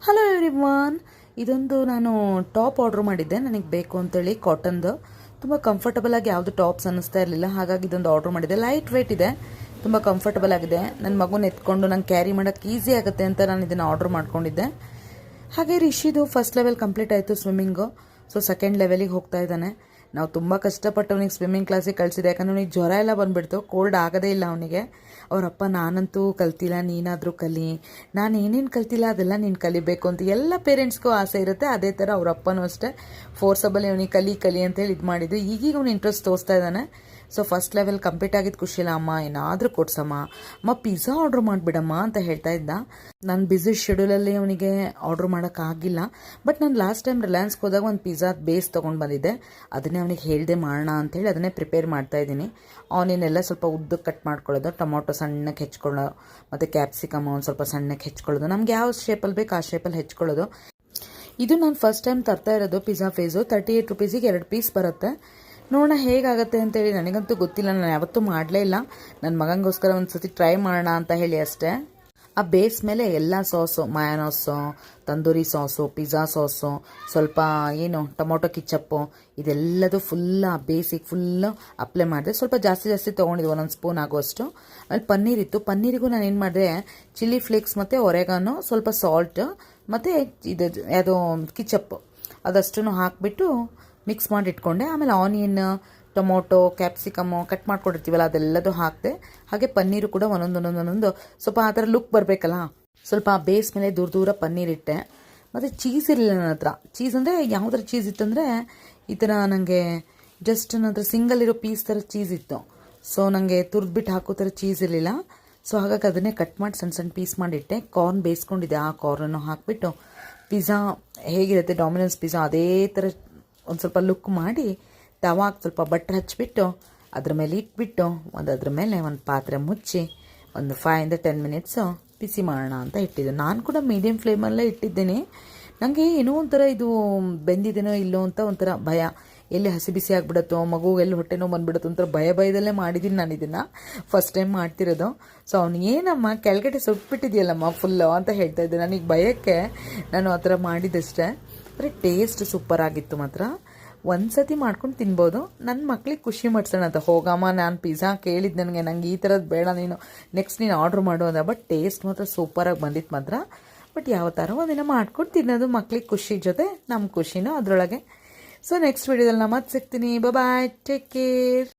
Hello everyone, ಇದೊಂದು ನಾನು top order ಮಾಡಿದ್ದೆ ನನಗೆ ಬೇಕು ಅಂತೇಳಿ. ಕಾಟನ್ದು ತುಂಬ ಕಂಫರ್ಟಬಲ್ ಆಗಿ ಯಾವುದು ಟಾಪ್ಸ್ ಅನ್ನಿಸ್ತಾ ಇರಲಿಲ್ಲ, ಹಾಗಾಗಿ ಇದೊಂದು ಆರ್ಡ್ರ್ ಮಾಡಿದ್ದೆ. ಲೈಟ್ ವೇಟ್ ಇದೆ, ತುಂಬ ಕಂಫರ್ಟಬಲ್ ಆಗಿದೆ. ನನ್ನ ಮಗುನ ಎತ್ಕೊಂಡು ನಂಗೆ ಕ್ಯಾರಿ ಮಾಡೋಕ್ಕೆ ಈಸಿ ಆಗುತ್ತೆ ಅಂತ ನಾನು ಇದನ್ನು ಆರ್ಡ್ರ್ ಮಾಡ್ಕೊಂಡಿದ್ದೆ. ಹಾಗೆ ರಿಷಿದು ಫಸ್ಟ್ ಲೆವೆಲ್ ಕಂಪ್ಲೀಟ್ ಆಯಿತು ಸ್ವಿಮ್ಮಿಂಗು. ಸೊ ಸೆಕೆಂಡ್ ಲೆವೆಲಿಗೆ ಹೋಗ್ತಾ ಇದ್ದಾನೆ. ನಾವು ತುಂಬ ಕಷ್ಟಪಟ್ಟು ಅವನಿಗೆ ಸ್ವಿಮ್ಮಿಂಗ್ ಕ್ಲಾಸಿಗೆ ಕಳಿಸಿದೆ, ಯಾಕಂದರೆ ಅವನಿಗೆ ಜ್ವರ ಎಲ್ಲ ಬಂದುಬಿಡ್ತು, ಕೋಲ್ಡ್ ಆಗೋದೇ ಇಲ್ಲ ಅವನಿಗೆ. ಅವರಪ್ಪ ನಾನಂತೂ ಕಲ್ತಿಲ್ಲ, ನೀನಾದರೂ ಕಲಿ, ನಾನು ಏನೇನು ಕಲ್ತಿಲ್ಲ ಅದೆಲ್ಲ ನೀನು ಕಲಿಬೇಕು ಅಂತ ಎಲ್ಲ ಪೇರೆಂಟ್ಸ್ಗೂ ಆಸೆ ಇರುತ್ತೆ. ಅದೇ ಥರ ಅವರಪ್ಪನೂ ಅಷ್ಟೇ ಫೋರ್ಸಬಲಿ ಅವನಿಗೆ ಕಲಿ ಅಂತೇಳಿ ಇದು ಮಾಡಿದ್ದು. ಈಗೀಗ ಅವ್ನು ಇಂಟ್ರೆಸ್ಟ್ ತೋರಿಸ್ತಾ ಇದ್ದಾನೆ. ಸೊ ಫಸ್ಟ್ ಲೆವೆಲ್ ಕಂಪ್ಲೀಟ್ ಆಗಿದ್ದು ಖುಷಿಲ್ಲ. ಅಮ್ಮ ಏನಾದರೂ ಕೊಡ್ಸಮ್ಮ, ಅಮ್ಮ ಪಿಜ್ಜಾ ಆರ್ಡ್ರ್ ಮಾಡಿಬಿಡಮ್ಮ ಅಂತ ಹೇಳ್ತಾ ಇದ್ದ. ನಾನು ಬ್ಯುಸಿ ಶೆಡ್ಯೂಲಲ್ಲಿ ಅವನಿಗೆ ಆರ್ಡ್ರ್ ಮಾಡೋಕ್ಕಾಗಿಲ್ಲ. ಬಟ್ ನಾನು ಲಾಸ್ಟ್ ಟೈಮ್ ರಿಲಯನ್ಸ್ಗೆ ಹೋದಾಗ ಒಂದು ಪಿಜ್ಜಾ ಬೇಸ್ ತೊಗೊಂಡು ಬಂದಿದ್ದೆ. ಅದನ್ನೇ ಅವನಿಗೆ ಹೇಳಿದೆ ಮಾಡೋಣ ಅಂಥೇಳಿ ಅದನ್ನೇ ಪ್ರಿಪೇರ್ ಮಾಡ್ತಾಯಿದ್ದೀನಿ. ಆನಿಯನ್ನೆಲ್ಲ ಸ್ವಲ್ಪ ಉದ್ದಕ್ಕೆ ಕಟ್ ಮಾಡ್ಕೊಳ್ಳೋದು, ಟೊಮೊಟೊ ಸಣ್ಣಕ್ಕೆ ಹೆಚ್ಕೊಳ್ಳೋದು, ಮತ್ತು ಕ್ಯಾಪ್ಸಿಕಮ್ ಒಂದು ಸ್ವಲ್ಪ ಸಣ್ಣಕ್ಕೆ ಹೆಚ್ಕೊಳ್ಳೋದು, ನಮ್ಗೆ ಯಾವ ಶೇಪಲ್ಲಿ ಬೇಕು ಆ ಶೇಪಲ್ಲಿ ಹೆಚ್ಕೊಳ್ಳೋದು. ಇದು ನಾನು ಫಸ್ಟ್ ಟೈಮ್ ತರ್ತಾ ಇರೋದು ಪಿಜ್ಜಾ ಫೇಸು. 38 ರೂಪೀಸಿಗೆ 2 ಪೀಸ್ ಬರುತ್ತೆ. ನೋಡೋಣ ಹೇಗಾಗುತ್ತೆ ಅಂತೇಳಿ. ನನಗಂತೂ ಗೊತ್ತಿಲ್ಲ, ನಾನು ಯಾವತ್ತೂ ಮಾಡಲೇ ಇಲ್ಲ. ನನ್ನ ಮಗನಿಗೋಸ್ಕರ ಒಂದು ಸತಿ ಟ್ರೈ ಮಾಡೋಣ ಅಂತ ಹೇಳಿ ಅಷ್ಟೇ. ಆ ಬೇಸ್ ಮೇಲೆ ಎಲ್ಲ sauce, mayonnaise, tandoori sauce, pizza sauce, ಸ್ವಲ್ಪ ಟೊಮೊಟೊ ಕಿಚಪ್ಪು, ಇದೆಲ್ಲದು ಫುಲ್ ಆ ಬೇಸಿಗೆ ಫುಲ್ಲು ಅಪ್ಲೈ ಮಾಡಿದೆ. ಸ್ವಲ್ಪ ಜಾಸ್ತಿ ತೊಗೊಂಡಿದ್ದೆ, 1 ಸ್ಪೂನ್ ಆಗುವಷ್ಟು. ಆಮೇಲೆ ಪನ್ನೀರ್ ಇತ್ತು. ಪನ್ನೀರಿಗೂ ನಾನು ಏನು ಮಾಡಿದೆ, ಚಿಲ್ಲಿ ಫ್ಲೇಕ್ಸ್ ಮತ್ತು ಒರೆಗಾನು, ಸ್ವಲ್ಪ ಸಾಲ್ಟ್ ಮತ್ತು ಇದು ಯಾವುದೋ ಕಿಚಪ್ಪು ಅದಷ್ಟು ಹಾಕಿಬಿಟ್ಟು ಮಿಕ್ಸ್ ಮಾಡಿ ಇಟ್ಕೊಂಡೆ. ಆಮೇಲೆ ಆನಿಯನ್, ಟೊಮೊಟೊ, ಕ್ಯಾಪ್ಸಿಕಮ್ಮು ಕಟ್ ಮಾಡ್ಕೊಂಡಿರ್ತೀವಲ್ಲ ಅದೆಲ್ಲದು ಹಾಕಿದೆ. ಹಾಗೆ ಪನ್ನೀರು ಕೂಡ ಒಂದೊಂದು ಸ್ವಲ್ಪ ಆ ಥರ ಲುಕ್ ಬರಬೇಕಲ್ಲ, ಸ್ವಲ್ಪ ಆ ಬೇಸ್ ಮೇಲೆ ದೂರ ಪನ್ನೀರ್ ಇಟ್ಟೆ. ಮತ್ತು ಚೀಸ್ ಇರಲಿಲ್ಲ ನನ್ನ ಹತ್ರ. ಚೀಸ್ ಅಂದರೆ ಯಾವುದರ ಚೀಸ್ ಇತ್ತಂದರೆ ಈ ಥರ ನನಗೆ ಜಸ್ಟ್ ನನ್ನ ಹತ್ರ ಸಿಂಗಲ್ ಇರೋ ಪೀಸ್ ಥರ ಚೀಸ್ ಇತ್ತು. ಸೊ ನನಗೆ ತುರ್ದ್ಬಿಟ್ಟು ಹಾಕೋ ಥರ ಚೀಸ್ ಇರಲಿಲ್ಲ. ಸೊ ಹಾಗಾಗಿ ಅದನ್ನೇ ಕಟ್ ಮಾಡಿ ಸಣ್ಣ ಪೀಸ್ ಮಾಡಿಟ್ಟೆ. ಕಾರ್ನ್ ಬೇಯಿಸ್ಕೊಂಡಿದ್ದೆ, ಆ ಕಾರ್ನನ್ನು ಹಾಕಿಬಿಟ್ಟು ಪಿಜ್ಜಾ ಹೇಗಿರುತ್ತೆ ಡೊಮಿನೋಸ್ ಪಿಜ್ಜಾ ಅದೇ ಥರ ಒಂದು ಸ್ವಲ್ಪ ಲುಕ್ ಮಾಡಿ ತವಾಗೆ ಸ್ವಲ್ಪ ಬಟ್ರ್ ಹಚ್ಚಿಬಿಟ್ಟು ಅದ್ರ ಮೇಲೆ ಇಟ್ಬಿಟ್ಟು ಅದ್ರ ಮೇಲೆ ಒಂದು ಪಾತ್ರೆ ಮುಚ್ಚಿ ಒಂದು 5 to 10 ಮಿನಿಟ್ಸು ಬಿಸಿ ಮಾಡೋಣ ಅಂತ ಇಟ್ಟಿದ್ದೆ. ನಾನು ಕೂಡ ಮೀಡಿಯಮ್ ಫ್ಲೇಮಲ್ಲೇ ಇಟ್ಟಿದ್ದೀನಿ. ನನಗೆ ಏನೋ ಒಂಥರ ಇದು ಬೆಂದಿದ್ದೇನೋ ಇಲ್ಲೋ ಅಂತ ಒಂಥರ ಭಯ, ಎಲ್ಲಿ ಹಸಿ ಬಿಸಿ ಆಗಿಬಿಡುತ್ತೋ, ಮಗು ಎಲ್ಲಿ ಹೊಟ್ಟೆನೋ ಬಂದುಬಿಡುತ್ತೋ ಒಂಥರ ಭಯದಲ್ಲೇ ಮಾಡಿದ್ದೀನಿ ನಾನು ಇದನ್ನು. ಫಸ್ಟ್ ಟೈಮ್ ಮಾಡ್ತಿರೋದು. ಸೊ ಅವ್ನು ಏನಮ್ಮ ಕೆಳಗಡೆ ಸುಟ್ಬಿಟ್ಟಿದೆಯಲ್ಲಮ್ಮ ಫುಲ್ಲು ಅಂತ ಹೇಳ್ತಾ ಇದ್ದೆ. ನನಗೆ ಭಯಕ್ಕೆ ನಾನು ಆ ಥರ ಮಾಡಿದ್ದಷ್ಟೇ. ಆದರೆ ಟೇಸ್ಟ್ ಸೂಪರ್ ಆಗಿತ್ತು ಮಾತ್ರ. ಒಂದು ಸತಿ ಮಾಡ್ಕೊಂಡು ತಿನ್ಬೋದು. ನನ್ನ ಮಕ್ಳಿಗೆ ಖುಷಿ ಮಾಡ್ಸೋಣ ಅಂತ, ಹೋಗಮ್ಮ ನಾನು ಪಿಜ್ಜಾ ಕೇಳಿದ್ದು ನನಗೆ ಈ ಥರದ್ದು ಬೇಡ, ನೆಕ್ಸ್ಟ್ ನೀನು ಆರ್ಡ್ರ್ ಮಾಡು ಅಂದ. ಬಟ್ ಟೇಸ್ಟ್ ಮಾತ್ರ ಸೂಪರಾಗಿ ಬಂದಿತ್ತು ಮಾತ್ರ. ಬಟ್ ಯಾವ ಥರ ಒಂದಿನ ಮಾಡ್ಕೊಂಡು ತಿನ್ನೋದು ಮಕ್ಳಿಗೆ ಖುಷಿ ಜೊತೆ ನಮ್ಮ ಖುಷಿನೂ ಅದರೊಳಗೆ. ಸೊ ನೆಕ್ಸ್ಟ್ ವಿಡಿಯೋದಲ್ಲಿ ನಾನು ಮತ್ತೆ ಸಿಗ್ತೀನಿ. ಬಾಯ್, ಟೇಕ್ ಕೇರ್.